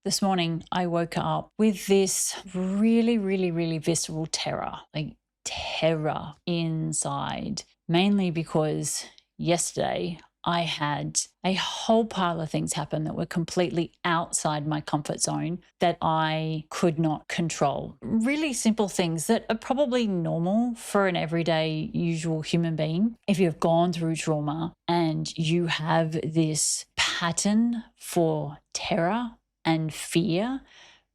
This morning, I woke up with this really, really, really visceral terror, like terror inside, mainly because yesterday I had a whole pile of things happen that were completely outside my comfort zone that I could not control. Really simple things that are probably normal for an everyday, usual human being. If you've gone through trauma and you have this pattern for terror and fear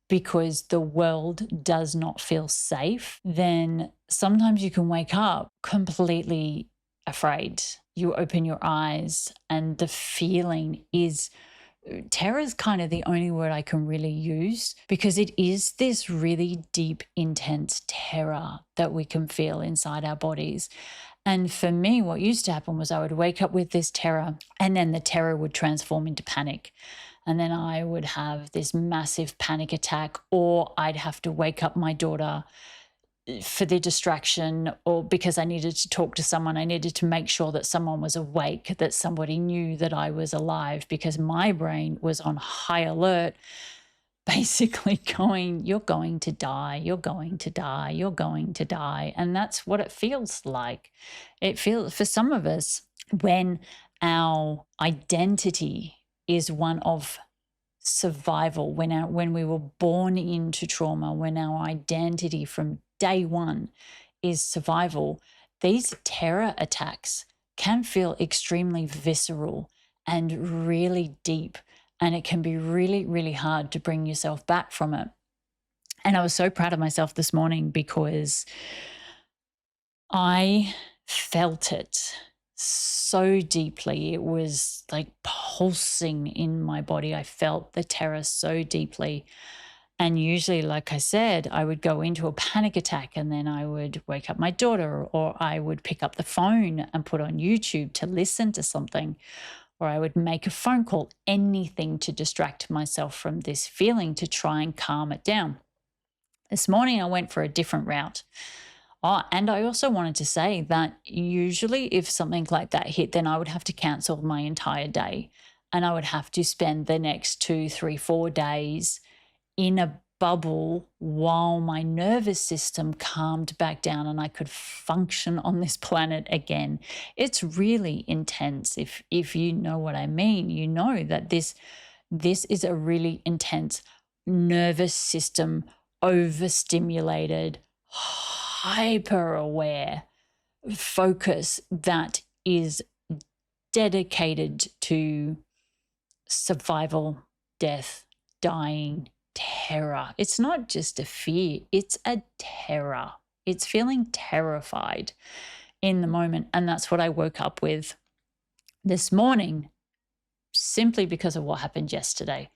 because the world does not feel safe, then sometimes you can wake up completely afraid. You open your eyes, and the feeling is terror is kind of the only word I can really use because it is this really deep, intense terror that we can feel inside our bodies. And for me, what used to happen was I would wake up with this terror, and then the terror would transform into panic. And then I would have this massive panic attack, or I'd have to wake up my daughter for the distraction, or because I needed to talk to someone. I needed to make sure that someone was awake, that somebody knew that I was alive, because my brain was on high alert, basically going, you're going to die, you're going to die, you're going to die. And that's what it feels like. It feels, for some of us, when our identity is one of survival, when we were born into trauma, when our identity from day one is survival, these terror attacks can feel extremely visceral and really deep, and it can be really, really hard to bring yourself back from it. And I was so proud of myself this morning because I felt it so deeply. It was like pulsing in my body. I felt the terror so deeply. And usually, like I said, I would go into a panic attack, and then I would wake up my daughter, or I would pick up the phone and put on YouTube to listen to something, or I would make a phone call, anything to distract myself from this feeling, to try and calm it down. This morning, I went for a different route. Oh, and I also wanted to say that usually if something like that hit, then I would have to cancel my entire day, and I would have to spend the next 2, 3, 4 days in a bubble while my nervous system calmed back down and I could function on this planet again. It's really intense. If you know what I mean, you know that this is a really intense nervous system, overstimulated, hyper aware focus that is dedicated to survival, death, dying, terror. It's not just a fear, it's a terror. It's feeling terrified in the moment. And that's what I woke up with this morning, simply because of what happened yesterday.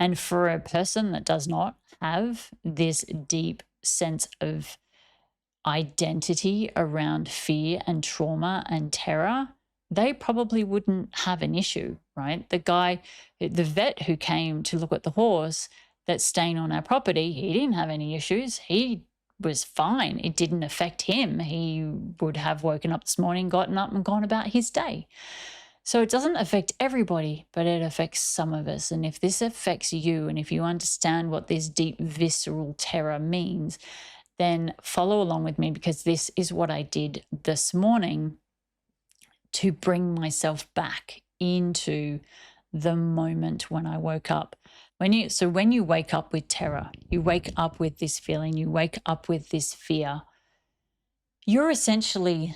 And for a person that does not have this deep sense of identity around fear and trauma and terror, they probably wouldn't have an issue, right? The vet who came to look at the horse that's staying on our property, he didn't have any issues. He was fine. It didn't affect him. He would have woken up this morning, gotten up and gone about his day. So it doesn't affect everybody, but it affects some of us. And if this affects you, and if you understand what this deep visceral terror means, then follow along with me, because this is what I did this morning to bring myself back into the moment when I woke up. When you wake up with terror, you wake up with this feeling, you wake up with this fear, you're essentially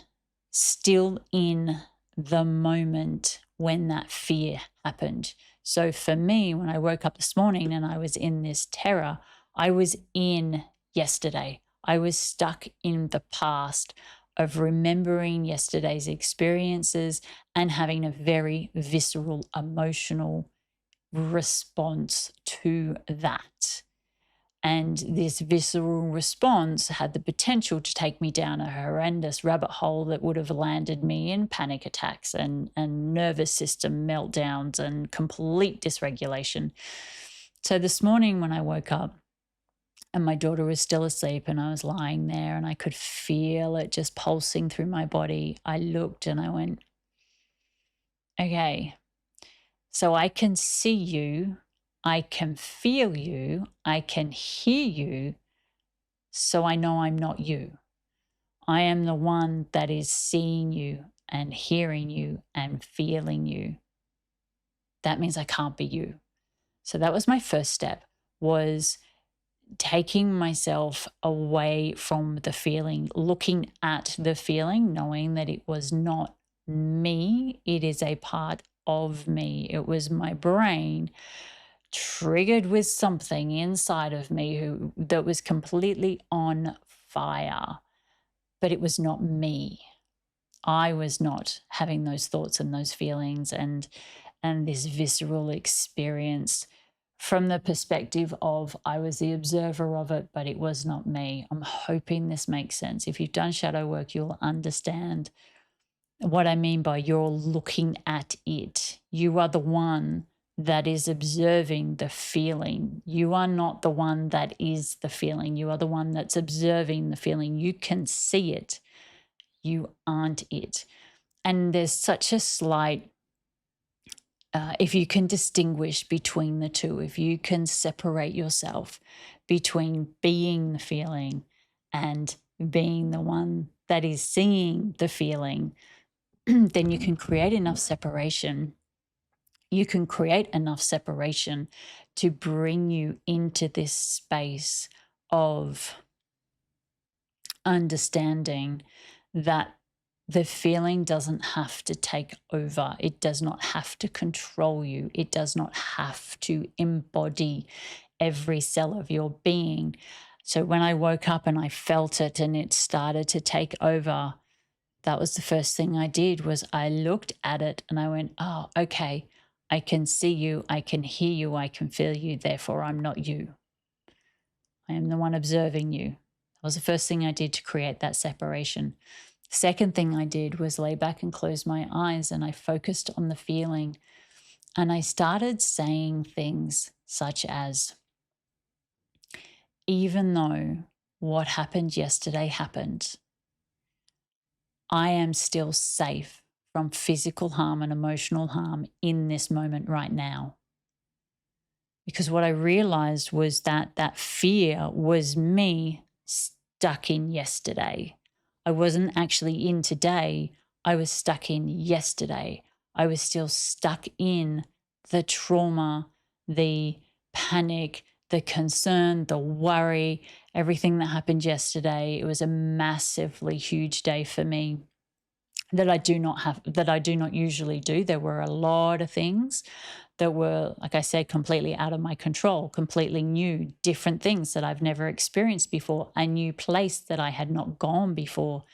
still in the moment when that fear happened. So for me, when I woke up this morning and I was in this terror, I was in yesterday. I was stuck in the past of remembering yesterday's experiences and having a very visceral emotional response to that. And this visceral response had the potential to take me down a horrendous rabbit hole that would have landed me in panic attacks and nervous system meltdowns and complete dysregulation. So this morning when I woke up and my daughter was still asleep and I was lying there and I could feel it just pulsing through my body, I looked and I went, okay, so I can see you I can feel you, I can hear you, so I know I'm not you. I am the one that is seeing you and hearing you and feeling you. That means I can't be you. So that was my first step, was taking myself away from the feeling, looking at the feeling, knowing that it was not me, it is a part of me. It was my brain triggered with something inside of me that was completely on fire, but it was not me. I was not having those thoughts and those feelings and this visceral experience from the perspective of I was the observer of it, but it was not me. I'm hoping this makes sense. If you've done shadow work, you'll understand what I mean by you're looking at it. You are the one that is observing the feeling. You are not the one that is the feeling. You are the one that's observing the feeling. You can see it. You aren't it. And there's such a slight if you can distinguish between the two, if you can separate yourself between being the feeling and being the one that is seeing the feeling, then you can create enough separation. You can create enough separation to bring you into this space of understanding that the feeling doesn't have to take over. It does not have to control you. It does not have to embody every cell of your being. So when I woke up and I felt it and it started to take over, that was the first thing I did, was I looked at it and I went, oh, okay, I can see you, I can hear you, I can feel you, therefore I'm not you. I am the one observing you. That was the first thing I did to create that separation. Second thing I did was lay back and close my eyes, and I focused on the feeling. And I started saying things such as, even though what happened yesterday happened, I am still safe from physical harm and emotional harm in this moment right now. Because what I realized was that that fear was me stuck in yesterday. I wasn't actually in today. I was stuck in yesterday. I was still stuck in the trauma, the panic, the concern, the worry, everything that happened yesterday. It was a massively huge day for me that I do not usually do. There were a lot of things that were, like I said, completely out of my control, completely new, different things that I've never experienced before, a new place that I had not gone before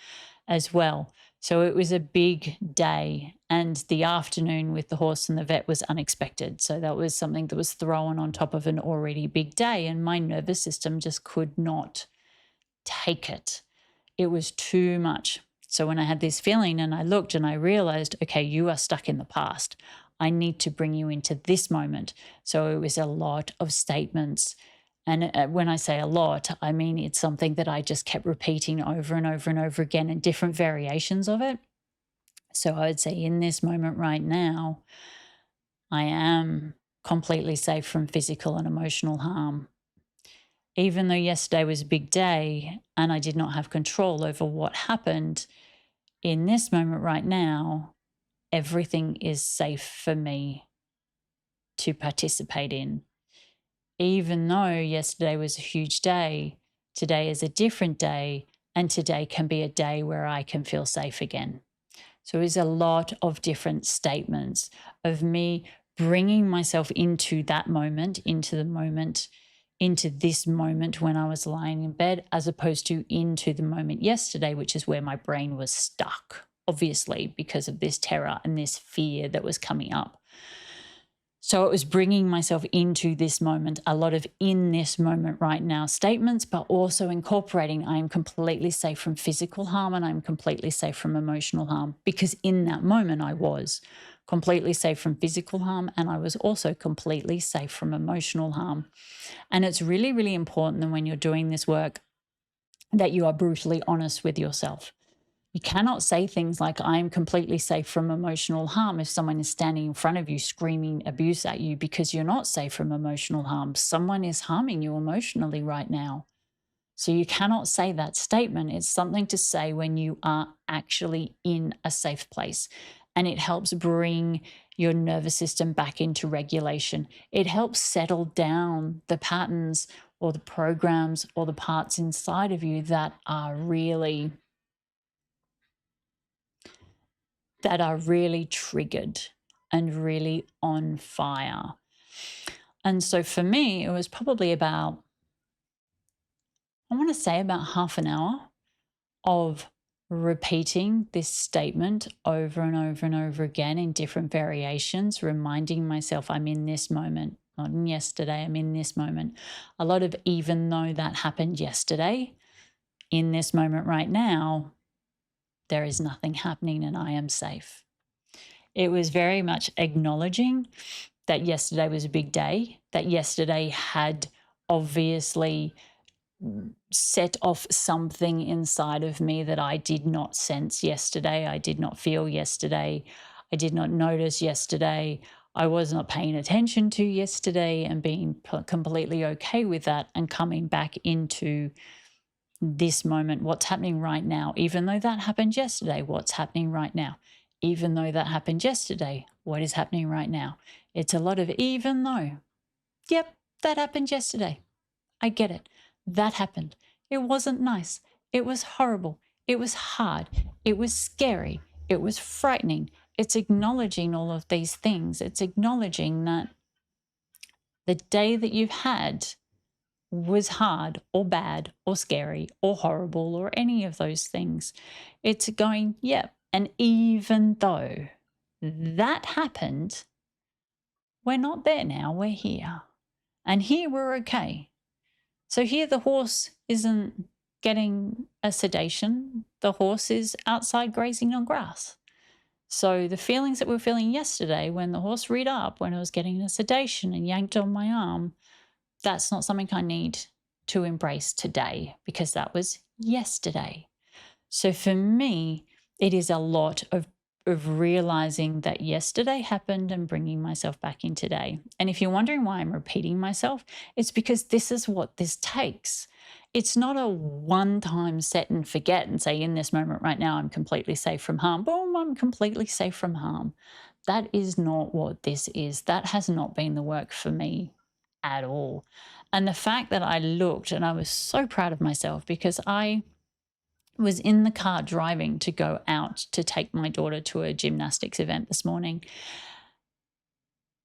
as well. So it was a big day, and the afternoon with the horse and the vet was unexpected. So that was something that was thrown on top of an already big day, and my nervous system just could not take it. It was too much. So when I had this feeling and I looked and I realized, okay, you are stuck in the past. I need to bring you into this moment. So it was a lot of statements. And when I say a lot, I mean it's something that I just kept repeating over and over and over again in different variations of it. So I would say in this moment right now, I am completely safe from physical and emotional harm. Even though yesterday was a big day and I did not have control over what happened, in this moment right now, everything is safe for me to participate in. Even though yesterday was a huge day, today is a different day, and today can be a day where I can feel safe again. So it's a lot of different statements of me bringing myself into that moment, into the moment, into this moment when I was lying in bed, as opposed to into the moment yesterday, which is where my brain was stuck, obviously, because of this terror and this fear that was coming up. So it was bringing myself into this moment, a lot of in this moment right now statements, but also incorporating I am completely safe from physical harm and I'm completely safe from emotional harm, because in that moment I was completely safe from physical harm and I was also completely safe from emotional harm. And it's really, really important that when you're doing this work that you are brutally honest with yourself. You cannot say things like, I am completely safe from emotional harm if someone is standing in front of you screaming abuse at you, because you're not safe from emotional harm. Someone is harming you emotionally right now. So you cannot say that statement. It's something to say when you are actually in a safe place. And it helps bring your nervous system back into regulation. It helps settle down the patterns or the programs or the parts inside of you that are really triggered and really on fire. And so for me, it was probably about, I want to say about half an hour of repeating this statement over and over and over again in different variations, reminding myself I'm in this moment, not in yesterday, I'm in this moment. A lot of even though that happened yesterday, in this moment right now, there is nothing happening and I am safe. It was very much acknowledging that yesterday was a big day, that yesterday had obviously set off something inside of me that I did not sense yesterday. I did not feel yesterday. I did not notice yesterday. I was not paying attention to yesterday, and being completely okay with that and coming back into this moment, what's happening right now, even though that happened yesterday, what's happening right now, even though that happened yesterday, what is happening right now. It's a lot of even though. Yep, that happened yesterday. I get it. That happened. It wasn't nice. It was horrible. It was hard. It was scary. It was frightening. It's acknowledging all of these things. It's acknowledging that the day that you've had was hard or bad or scary or horrible or any of those things. It's going, yep. And even though that happened, we're not there now. We're here. And here we're okay. So here the horse isn't getting a sedation. The horse is outside grazing on grass. So the feelings that we were feeling yesterday when the horse reared up, when it was getting a sedation and yanked on my arm, that's not something I need to embrace today because that was yesterday. So for me, it is a lot of realizing that yesterday happened and bringing myself back in today. And if you're wondering why I'm repeating myself, it's because this is what this takes. It's not a one-time set and forget and say, in this moment right now, I'm completely safe from harm. Boom, I'm completely safe from harm. That is not what this is. That has not been the work for me at all. And the fact that I looked, and I was so proud of myself because I was in the car driving to go out to take my daughter to a gymnastics event this morning.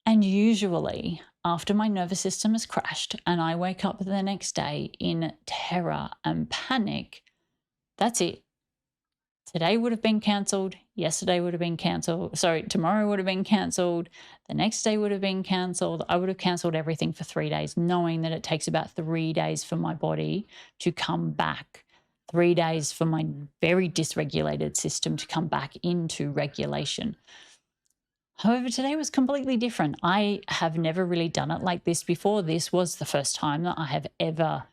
And usually after my nervous system has crashed and I wake up the next day in terror and panic, that's it. Today would have been cancelled. Yesterday would have been cancelled. Sorry, tomorrow would have been cancelled. The next day would have been cancelled. I would have cancelled everything for 3 days, knowing that it takes about 3 days for my body to come back. 3 days for my very dysregulated system to come back into regulation. However, today was completely different. I have never really done it like this before. This was the first time that I have ever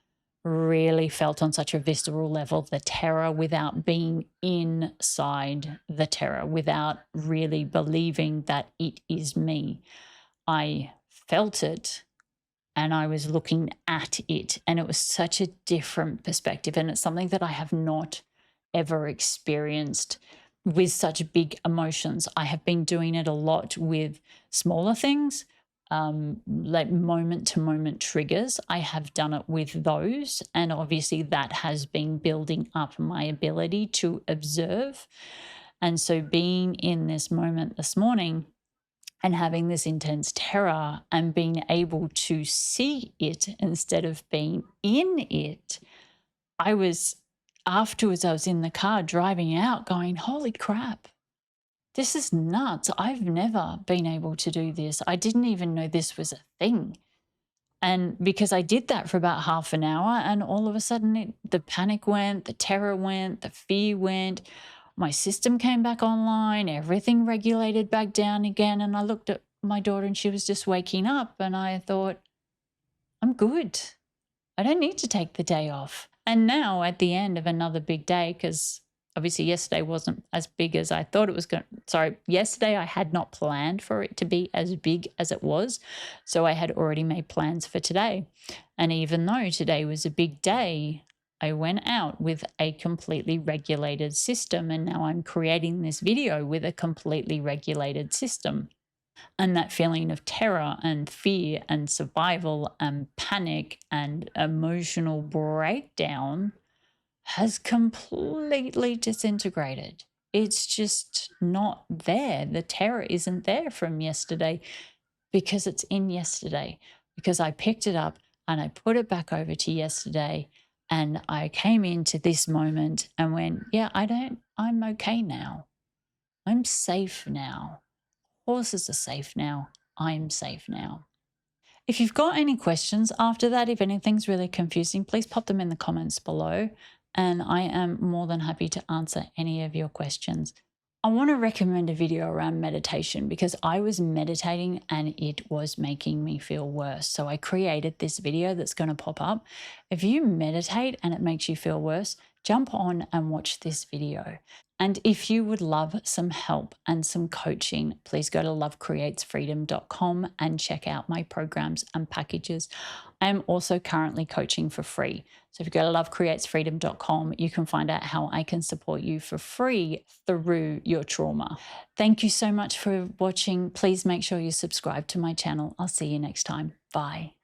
really felt on such a visceral level the terror without being inside the terror, without really believing that it is me. I felt it and I was looking at it, and it was such a different perspective. And it's something that I have not ever experienced with such big emotions. I have been doing it a lot with smaller things, like moment to moment triggers. I have done it with those. And obviously that has been building up my ability to observe. And so being in this moment this morning and having this intense terror and being able to see it instead of being in it, afterwards I was in the car driving out going, holy crap, this is nuts. I've never been able to do this. I didn't even know this was a thing. And because I did that for about half an hour, and all of a sudden the panic went, the terror went, the fear went, my system came back online, everything regulated back down again. And I looked at my daughter and she was just waking up, and I thought, I'm good. I don't need to take the day off. And now at the end of another big day, because obviously yesterday wasn't as big as I thought it was going to. Sorry, yesterday I had not planned for it to be as big as it was. So I had already made plans for today. And even though today was a big day, I went out with a completely regulated system. And now I'm creating this video with a completely regulated system. And that feeling of terror and fear and survival and panic and emotional breakdown has completely disintegrated. It's just not there. The terror isn't there from yesterday because it's in yesterday, because I picked it up and I put it back over to yesterday. And I came into this moment and went, yeah, I'm okay now. I'm safe now. Horses are safe now. I'm safe now. If you've got any questions after that, if anything's really confusing, please pop them in the comments below, and I am more than happy to answer any of your questions. I want to recommend a video around meditation because I was meditating and it was making me feel worse. So I created this video that's going to pop up. If you meditate and it makes you feel worse, jump on and watch this video. And if you would love some help and some coaching, please go to lovecreatesfreedom.com and check out my programs and packages. I am also currently coaching for free. So if you go to lovecreatesfreedom.com, you can find out how I can support you for free through your trauma. Thank you so much for watching. Please make sure you subscribe to my channel. I'll see you next time. Bye.